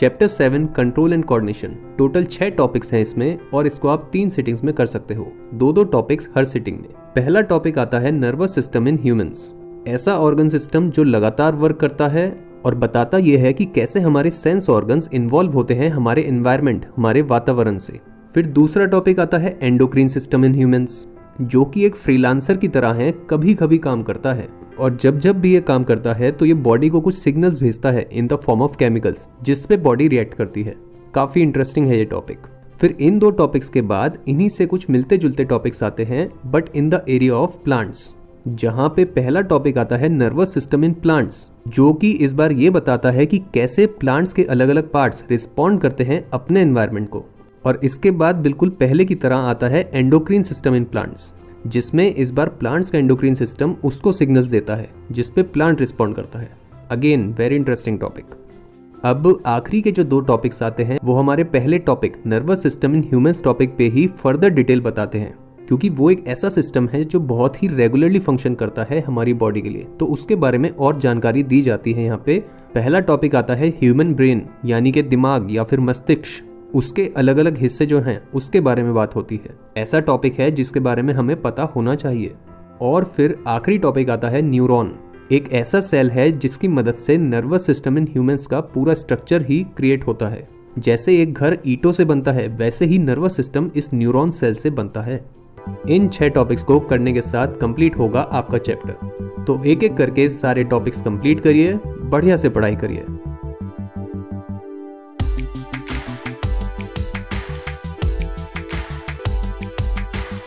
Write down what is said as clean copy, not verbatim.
Chapter 7 control and coordination. Total 6 topics हैं इसमें और इसको आप 3 सिटिंग्स में कर सकते हो, 2-2 टॉपिक्स हर सिटिंग में। पहला टॉपिक आता है नर्वस सिस्टम इन ह्यूमंस, ऐसा ऑर्गन सिस्टम जो लगातार वर्क करता है और बताता यह है कि कैसे हमारे सेंस ऑर्गन्स इन्वॉल्व होते हैं हमारे एनवायरनमेंट, हमारे वातावरण से। फिर दूसरा टॉपिक आता है एंडोक्रीन सिस्टम इन ह्यूमंस, जो कि एक फ्रीलांसर की तरह है, कभी कभी काम करता है और जब जब भी ये काम करता है तो ये बॉडी को कुछ सिग्नल्स भेजता है in the form of chemicals, जिस पे बॉडी रिएक्ट करती है। काफी इंटरेस्टिंग है ये टॉपिक। फिर इन 2 टॉपिक्स के बाद इन्हीं से कुछ मिलते जुलते टॉपिक्स आते हैं but in the area of plants, जहां पे पहला टॉपिक आता है नर्वस सिस्टम इन प्लांट्स, जो कि इस बार ये बताता है कि कैसे प्लांट्स के अलग अलग पार्ट्स रिस्पॉन्ड करते हैं अपने एनवायरनमेंट को। और इसके बाद बिल्कुल पहले की तरह आता है एंडोक्रीन सिस्टम इन प्लांट्स, जिसमें इस बार प्लांट्स का एंडोक्रीन सिस्टम उसको सिग्नल्स देता है जिस पे प्लांट रिस्पॉन्ड करता है। Again very interesting topic. अब आखिरी के जो 2 टॉपिक्स आते हैं वो हमारे पहले topic nervous system in humans topic पे ही फर्दर डिटेल बताते हैं, क्योंकि वो एक ऐसा सिस्टम है जो बहुत ही रेगुलरली फंक्शन करता है हमारी बॉडी के लिए, तो उसके बारे में और जानकारी दी जाती है यहाँ पे। पहला टॉपिक आता है ह्यूमन ब्रेन, यानी कि दिमाग या फिर मस्तिष्क, उसके अलग अलग हिस्से जो हैं उसके बारे में बात होती है। ऐसा टॉपिक है जिसके बारे में हमें पता होना चाहिए। और फिर आखिरी टॉपिक आता है न्यूरॉन, एक ऐसा सेल है जिसकी मदद से नर्वस सिस्टम इन ह्यूमंस का पूरा स्ट्रक्चर ही क्रिएट होता है। जैसे एक घर ईंटों से बनता है, वैसे ही नर्वस सिस्टम इस न्यूरॉन सेल से बनता है। इन 6 टॉपिक्स को करने के साथ कंप्लीट होगा आपका चैप्टर। तो एक एक करके सारे टॉपिक्स कंप्लीट करिए, बढ़िया से पढ़ाई करिए।